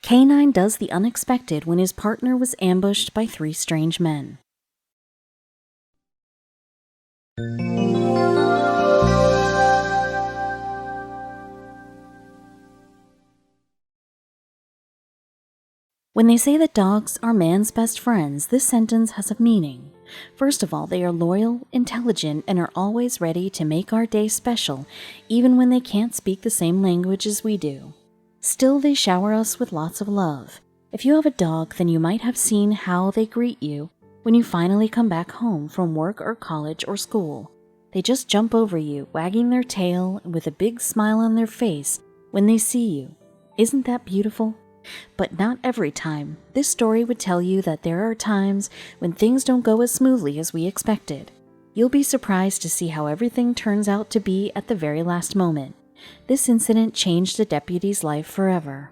K9 does the unexpected when his partner was ambushed by three strange men. When they say that dogs are man's best friends, this sentence has a meaning. First of all, they are loyal, intelligent, and are always ready to make our day special, even when they can't speak the same language as we do. Still, they shower us with lots of love. If you have a dog, then you might have seen how they greet you when you finally come back home from work or college or school. They just jump over you, wagging their tail and with a big smile on their face when they see you. Isn't that beautiful? But not every time. This story would tell you that there are times when things don't go as smoothly as we expected. You'll be surprised to see how everything turns out to be at the very last moment. This incident changed a deputy's life forever.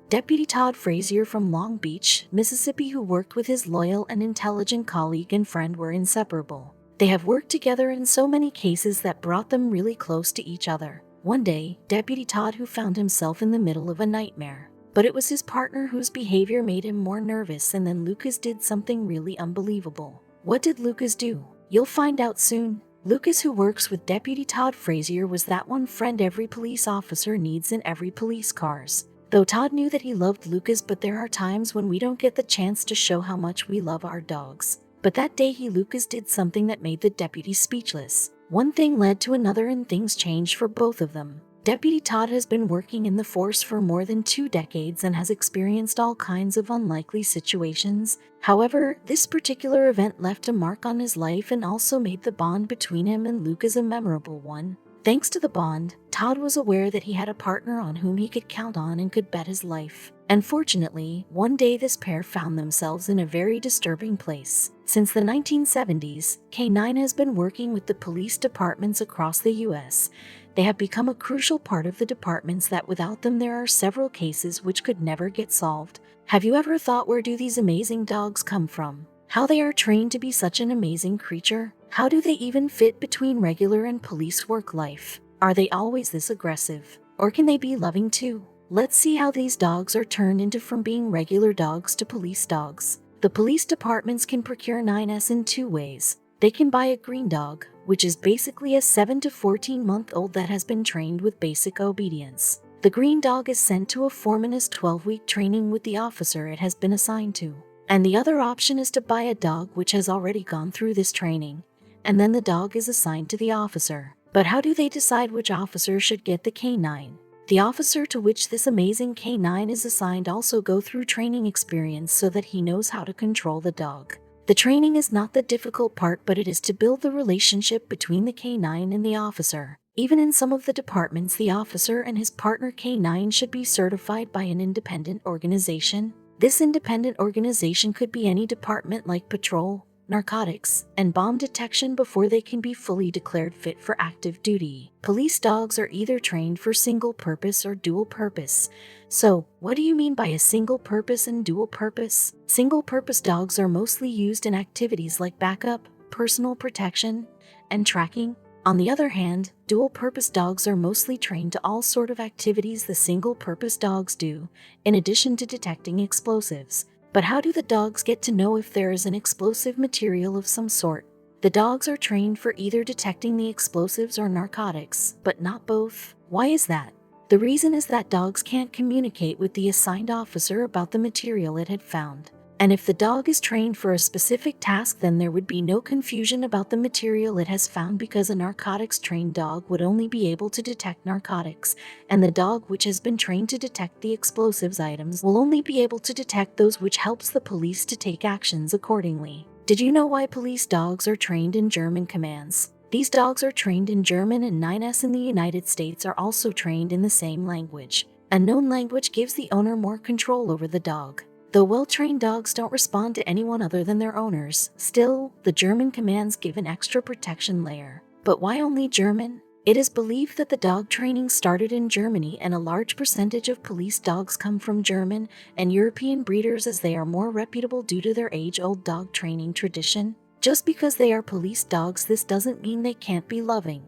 Deputy Todd Frazier from Long Beach, Mississippi, who worked with his loyal and intelligent colleague and friend, were inseparable. They have worked together in so many cases that brought them really close to each other. One day, Deputy Todd, who found himself in the middle of a nightmare. But it was his partner whose behavior made him more nervous, and then Lucas did something really unbelievable. What did Lucas do? You'll find out soon. Lucas, who works with Deputy Todd Frazier, was that one friend every police officer needs in every police cars. Though Todd knew that he loved Lucas, but there are times when we don't get the chance to show how much we love our dogs. But that day Lucas did something that made the deputy speechless. One thing led to another and things changed for both of them. Deputy Todd has been working in the force for more than 2 decades and has experienced all kinds of unlikely situations. However, this particular event left a mark on his life and also made the bond between him and Lucas a memorable one. Thanks to the bond, Todd was aware that he had a partner on whom he could count on and could bet his life. And fortunately, one day this pair found themselves in a very disturbing place. Since the 1970s, K9 has been working with the police departments across the U.S. They have become a crucial part of the departments that without them there are several cases which could never get solved. Have you ever thought, where do these amazing dogs come from? How they are trained to be such an amazing creature? How do they even fit between regular and police work life? Are they always this aggressive? Or can they be loving too? Let's see how these dogs are turned into from being regular dogs to police dogs. The police departments can procure 9S in 2 ways. They can buy a green dog, which is basically a 7 to 14-month-old that has been trained with basic obedience. The green dog is sent to a foreman's 12-week training with the officer it has been assigned to. And the other option is to buy a dog which has already gone through this training, and then the dog is assigned to the officer. But how do they decide which officer should get the K9? The officer to which this amazing K9 is assigned also go through training experience so that he knows how to control the dog. The training is not the difficult part, but it is to build the relationship between the K9 and the officer. Even in some of the departments, the officer and his partner K9 should be certified by an independent organization. This independent organization could be any department like patrol, narcotics, and bomb detection before they can be fully declared fit for active duty. Police dogs are either trained for single purpose or dual purpose. So, what do you mean by a single purpose and dual purpose? Single purpose dogs are mostly used in activities like backup, personal protection, and tracking. On the other hand, dual-purpose dogs are mostly trained to all sort of activities the single-purpose dogs do, in addition to detecting explosives. But how do the dogs get to know if there is an explosive material of some sort? The dogs are trained for either detecting the explosives or narcotics, but not both. Why is that? The reason is that dogs can't communicate with the assigned officer about the material it had found. And if the dog is trained for a specific task, then there would be no confusion about the material it has found, because a narcotics-trained dog would only be able to detect narcotics, and the dog which has been trained to detect the explosives items will only be able to detect those, which helps the police to take actions accordingly. Did you know why police dogs are trained in German commands? These dogs are trained in German, and 9S in the United States are also trained in the same language. A known language gives the owner more control over the dog. Though well-trained dogs don't respond to anyone other than their owners, still, the German commands give an extra protection layer. But why only German? It is believed that the dog training started in Germany, and a large percentage of police dogs come from German and European breeders, as they are more reputable due to their age-old dog training tradition. Just because they are police dogs, this doesn't mean they can't be loving.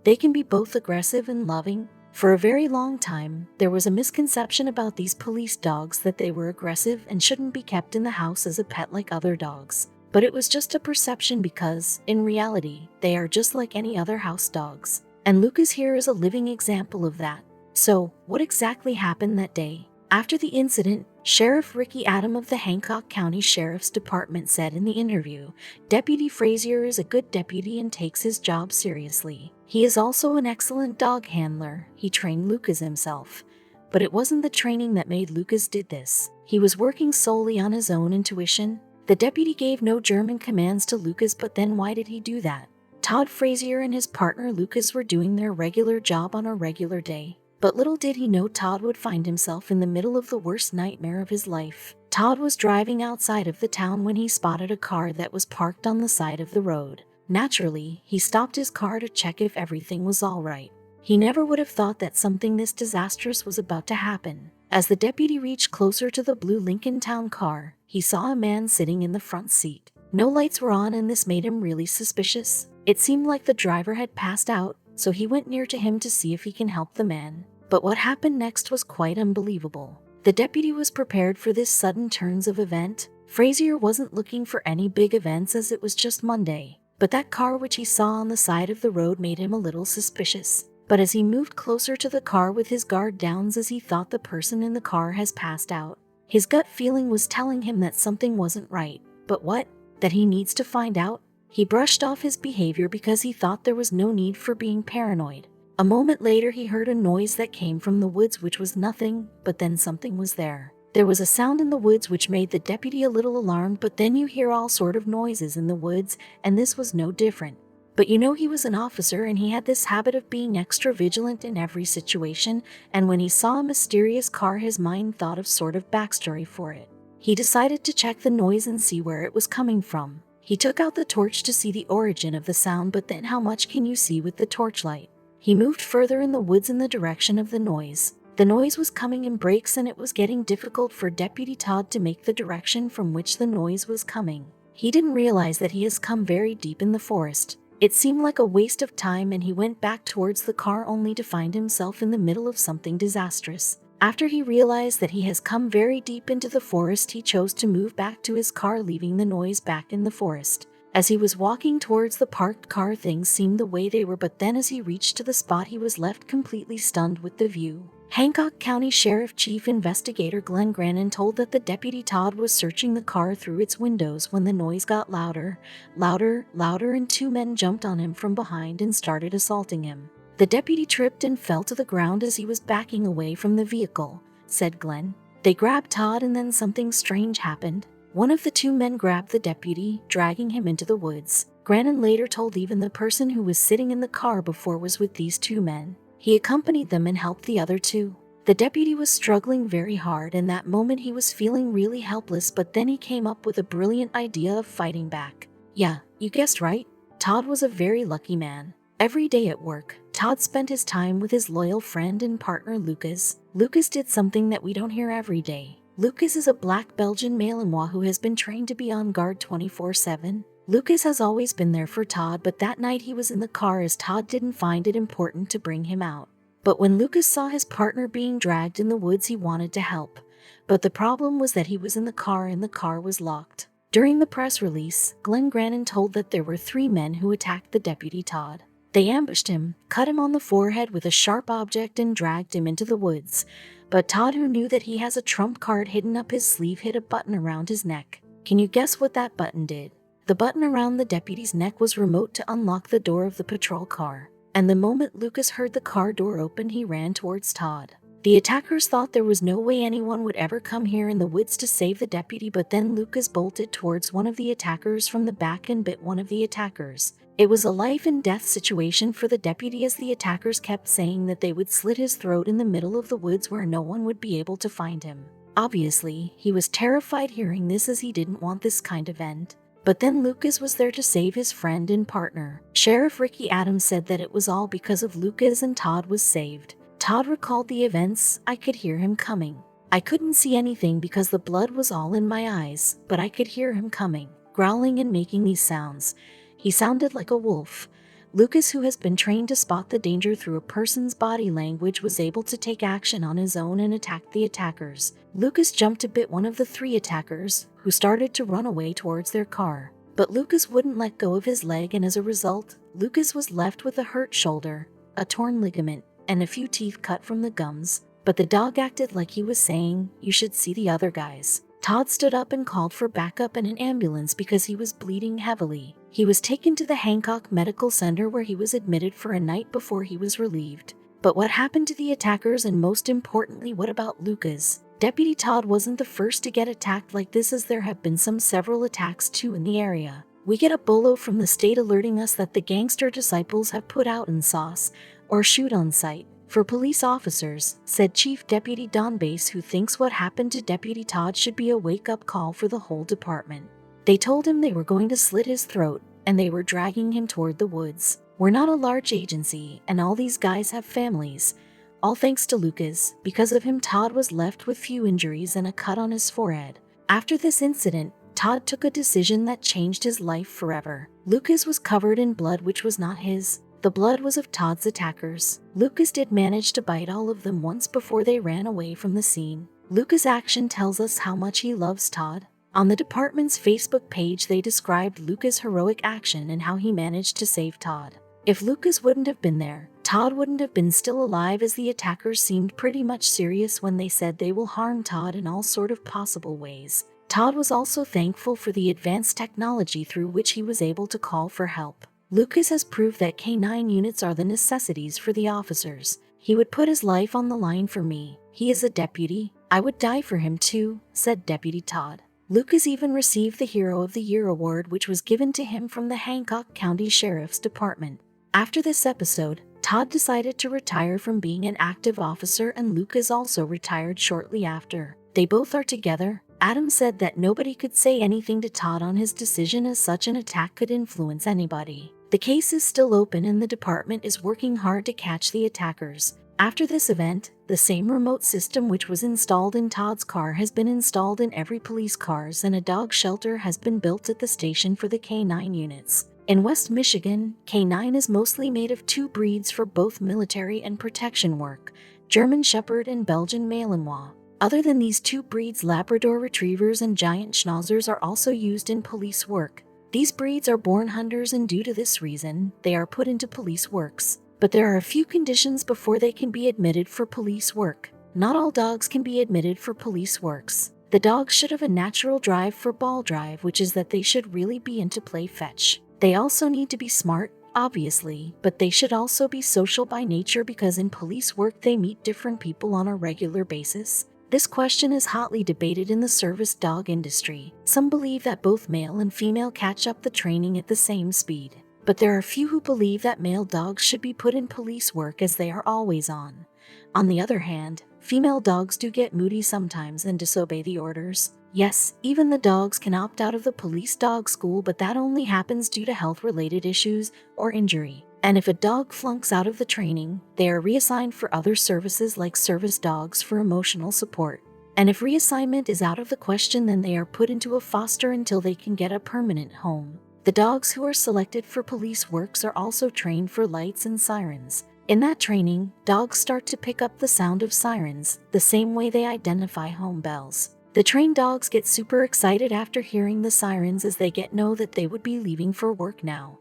They can be both aggressive and loving. For a very long time, there was a misconception about these police dogs that they were aggressive and shouldn't be kept in the house as a pet like other dogs. But it was just a perception because, in reality, they are just like any other house dogs. And Lucas here is a living example of that. So, what exactly happened that day? After the incident, Sheriff Ricky Adam of the Hancock County Sheriff's Department said in the interview, "Deputy Frazier is a good deputy and takes his job seriously. He is also an excellent dog handler. He trained Lucas himself." But it wasn't the training that made Lucas did this. He was working solely on his own intuition. The deputy gave no German commands to Lucas, but then why did he do that? Todd Frazier and his partner Lucas were doing their regular job on a regular day. But little did he know Todd would find himself in the middle of the worst nightmare of his life. Todd was driving outside of the town when he spotted a car that was parked on the side of the road. Naturally, he stopped his car to check if everything was all right. He never would have thought that something this disastrous was about to happen. As the deputy reached closer to the blue Lincoln Town car, he saw a man sitting in the front seat. No lights were on, and this made him really suspicious. It seemed like the driver had passed out, so he went near to him to see if he can help the man. But what happened next was quite unbelievable. The deputy was prepared for this sudden turns of event. Frazier wasn't looking for any big events as it was just Monday. But that car which he saw on the side of the road made him a little suspicious. But as he moved closer to the car with his guard down as he thought the person in the car has passed out, his gut feeling was telling him that something wasn't right. But what? That he needs to find out? He brushed off his behavior because he thought there was no need for being paranoid. A moment later he heard a noise that came from the woods which was nothing, but then something was there. There was a sound in the woods which made the deputy a little alarmed, but then you hear all sort of noises in the woods, and this was no different. But you know, he was an officer and he had this habit of being extra vigilant in every situation, and when he saw a mysterious car his mind thought of sort of backstory for it. He decided to check the noise and see where it was coming from. He took out the torch to see the origin of the sound, but then how much can you see with the torchlight? He moved further in the woods in the direction of the noise. The noise was coming in breaks, and it was getting difficult for Deputy Todd to make the direction from which the noise was coming. He didn't realize that he has come very deep in the forest. It seemed like a waste of time, and he went back towards the car only to find himself in the middle of something disastrous. After he realized that he has come very deep into the forest, he chose to move back to his car, leaving the noise back in the forest. As he was walking towards the parked car, things seemed the way they were, but then as he reached to the spot, he was left completely stunned with the view. Hancock County Sheriff Chief Investigator Glenn Grannon told that the Deputy Todd was searching the car through its windows when the noise got louder, and two men jumped on him from behind and started assaulting him. The deputy tripped and fell to the ground as he was backing away from the vehicle, said Glenn. They grabbed Todd, and then something strange happened. One of the two men grabbed the deputy, dragging him into the woods. Grannon later told even the person who was sitting in the car before was with these two men. He accompanied them and helped the other two. The deputy was struggling very hard. In that moment he was feeling really helpless, but then he came up with a brilliant idea of fighting back. Yeah, you guessed right. Todd was a very lucky man. Every day at work, Todd spent his time with his loyal friend and partner Lucas. Lucas did something that we don't hear every day. Lucas is a black Belgian Malinois who has been trained to be on guard 24/7. Lucas has always been there for Todd, but that night he was in the car as Todd didn't find it important to bring him out. But when Lucas saw his partner being dragged in the woods, he wanted to help. But the problem was that he was in the car and the car was locked. During the press release, Glenn Grannon told that there were 3 men who attacked the Deputy Todd. They ambushed him, cut him on the forehead with a sharp object, and dragged him into the woods. But Todd, who knew that he has a trump card hidden up his sleeve, hid a button around his neck. Can you guess what that button did? The button around the deputy's neck was remote to unlock the door of the patrol car. And the moment Lucas heard the car door open, he ran towards Todd. The attackers thought there was no way anyone would ever come here in the woods to save the deputy, but then Lucas bolted towards one of the attackers from the back and bit one of the attackers. It was a life and death situation for the deputy, as the attackers kept saying that they would slit his throat in the middle of the woods where no one would be able to find him. Obviously, he was terrified hearing this, as he didn't want this kind of end. But then Lucas was there to save his friend and partner. Sheriff Ricky Adams said that it was all because of Lucas and Todd was saved. Todd recalled the events. I could hear him coming. I couldn't see anything because the blood was all in my eyes, but I could hear him coming, growling and making these sounds. He sounded like a wolf. Lucas, who has been trained to spot the danger through a person's body language, was able to take action on his own and attack the attackers. Lucas jumped to bit one of the 3 attackers, who started to run away towards their car. But Lucas wouldn't let go of his leg, and as a result, Lucas was left with a hurt shoulder, a torn ligament, and a few teeth cut from the gums. But the dog acted like he was saying, "You should see the other guys." Todd stood up and called for backup and an ambulance because he was bleeding heavily. He was taken to the Hancock Medical Center, where he was admitted for a night before he was relieved. But what happened to the attackers, and most importantly, what about Lucas? Deputy Todd wasn't the first to get attacked like this, as there have been several attacks too in the area. We get a bolo from the state alerting us that the gangster disciples have put out in sauce, or shoot on sight, for police officers, said Chief Deputy Don Bass, who thinks what happened to Deputy Todd should be a wake-up call for the whole department. They told him they were going to slit his throat, and they were dragging him toward the woods. We're not a large agency, and all these guys have families. All thanks to Lucas. Because of him, Todd was left with few injuries and a cut on his forehead. After this incident, Todd took a decision that changed his life forever. Lucas was covered in blood which was not his. The blood was of Todd's attackers. Lucas did manage to bite all of them once before they ran away from the scene. Lucas' action tells us how much he loves Todd. On the department's Facebook page, they described Lucas' heroic action and how he managed to save Todd. If Lucas wouldn't have been there, Todd wouldn't have been still alive, as the attackers seemed pretty much serious when they said they will harm Todd in all sort of possible ways. Todd was also thankful for the advanced technology through which he was able to call for help. Lucas has proved that K9 units are the necessities for the officers. He would put his life on the line for me. He is a deputy. I would die for him too, said Deputy Todd. Lucas even received the Hero of the Year award, which was given to him from the Hancock County Sheriff's Department. After this episode, Todd decided to retire from being an active officer, and Lucas also retired shortly after. They both are together. Adam said that nobody could say anything to Todd on his decision, as such an attack could influence anybody. The case is still open, and the department is working hard to catch the attackers. After this event, the same remote system which was installed in Todd's car has been installed in every police cars, and a dog shelter has been built at the station for the K9 units. In West Michigan, K9 is mostly made of 2 breeds for both military and protection work: German Shepherd and Belgian Malinois. Other than these 2 breeds, Labrador Retrievers and Giant Schnauzers are also used in police work. These breeds are born hunters, and due to this reason, they are put into police works. But there are a few conditions before they can be admitted for police work. Not all dogs can be admitted for police works. The dogs should have a natural drive for ball drive, which is that they should really be into play fetch. They also need to be smart, obviously, but they should also be social by nature, because in police work they meet different people on a regular basis. This question is hotly debated in the service dog industry. Some believe that both male and female catch up the training at the same speed. But there are few who believe that male dogs should be put in police work, as they are always on. On the other hand, female dogs do get moody sometimes and disobey the orders. Yes, even the dogs can opt out of the police dog school, but that only happens due to health-related issues or injury. And if a dog flunks out of the training, they are reassigned for other services like service dogs for emotional support. And if reassignment is out of the question, then they are put into a foster until they can get a permanent home. The dogs who are selected for police works are also trained for lights and sirens. In that training, dogs start to pick up the sound of sirens, the same way they identify home bells. The trained dogs get super excited after hearing the sirens, as they know that they would be leaving for work now.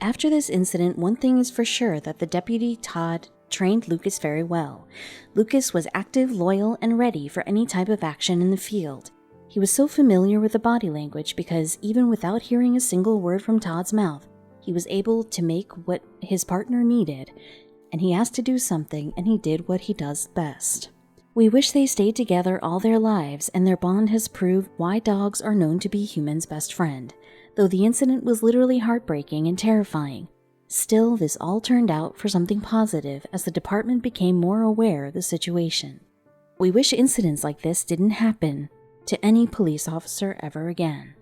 After this incident, one thing is for sure, that the Deputy Todd trained Lucas very well. Lucas was active, loyal, and ready for any type of action in the field. He was so familiar with the body language because even without hearing a single word from Todd's mouth, he was able to make what his partner needed, and he asked to do something, and he did what he does best. We wish they stayed together all their lives, and their bond has proved why dogs are known to be humans' best friend. Though the incident was literally heartbreaking and terrifying, still this all turned out for something positive, as the department became more aware of the situation. We wish incidents like this didn't happen to any police officer ever again.